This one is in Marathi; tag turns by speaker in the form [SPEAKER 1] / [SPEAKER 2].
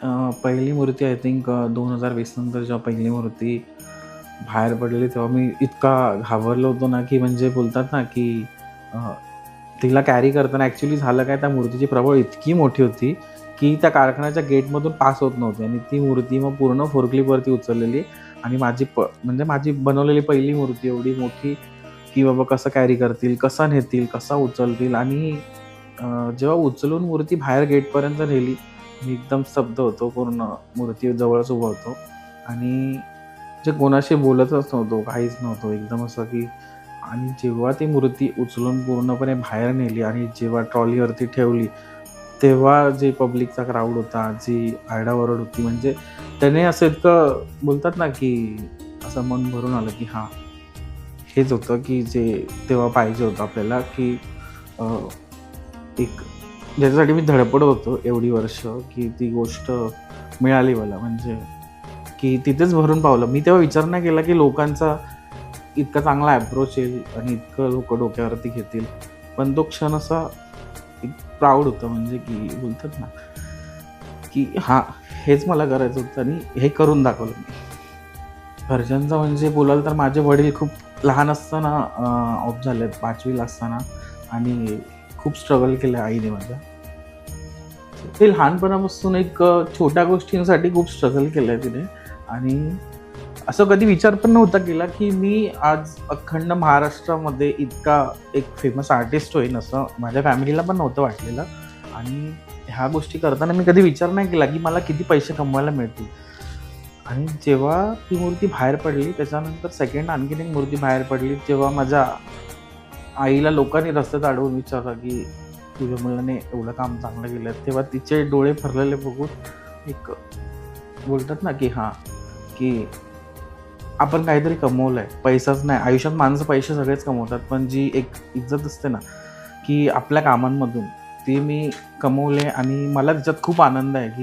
[SPEAKER 1] पहिली मूर्ती आय थिंक 2020 नंतर जेव्हा पहिली मूर्ती बाहेर पडली तेव्हा मी इतका घाबरलो होतो ना, की म्हणजे बोलतात ना, की अ, तिला कॅरी करताना ॲक्च्युअली झालं काय, त्या मूर्तीची प्रबळ इतकी मोठी होती, की त्या कारखान्याच्या गेटमधून पास होत नव्हती आणि ती मूर्ती मग पूर्ण फोर्कलिफ्टवरती उचललेली आणि म्हणजे माझी बनवलेली पहिली मूर्ती एवढी मोठी, की बाबा कसं कॅरी करतील, कसा नेतील, कसा उचलतील आणि जेव्हा उचलून मूर्ती बाहेर गेटपर्यंत नेली, मी एकदम स्तब्ध होतो. पूर्ण मूर्ती जवळच उभा होतो आणि जे कोणाशी बोलतच नव्हतो, काहीच नव्हतो. एकदम असं की आणि जेव्हा ती मूर्ती उचलून पूर्णपणे बाहेर नेली आणि जेव्हा ट्रॉलीवरती ठेवली, तेव्हा जे पब्लिकचा क्राउड होता, जी आरडाओरड होती, म्हणजे त्याने असं इतकं बोलतात ना, की असं मन भरून आलं, की हां, हेच होतं, की जे तेव्हा पाहिजे होतं आपल्याला, की अ, एक ज्याच्यासाठी मी धडपडत होतो एवढी वर्ष, की ती गोष्ट मिळाली मला. म्हणजे की तिथेच भरून पावलं. मी तेव्हा विचार नाही केला, की लोकांचा इतका चांगला अप्रोच येईल आणि इतकं लोकं डोक्यावरती घेतील. पण तो क्षण असा एक प्राउड होता, म्हणजे की बोलतात ना, की हां, हेच मला करायचं होतं आणि हे करून दाखवलं मी. घरच्यांचा म्हणजे बोलाल तर माझे वडील खूप लहान असताना ऑफ झालेत 5वी असताना आणि खूप स्ट्रगल केलं आईने माझ्या. ते लहानपणापासून एक छोट्या गोष्टींसाठी खूप स्ट्रगल केलंय तिने आणि असं कधी विचार पण नव्हता केला, की मी आज अखंड महाराष्ट्रामध्ये इतका एक फेमस आर्टिस्ट होईन, असं माझ्या फॅमिलीला पण नव्हतं वाटलेलं. आणि ह्या गोष्टी करताना मी कधी विचार नाही केला, की मला किती पैसे कमवायला मिळतील. आणि जेव्हा ती मूर्ती बाहेर पडली, त्याच्यानंतर सेकंड आणखीन एक मूर्ती बाहेर पडली, जेव्हा माझ्या आईला लोकांनी रस्त्यात अडवून विचारलं, की तुझ्या मुलाने एवढं काम चांगलं केलं, तेव्हा तिचे डोळे भरलेले बघून एक बोलतात ना, की हां, की आपण काहीतरी कमवलंय. पैसाच नाही, आयुष्यात माणसं पैसे सगळेच कमवतात, पण जी एक इज्जत असते ना, की आपल्या कामांमधून, ती मी कमवले आणि मला त्याच्यात खूप आनंद आहे, की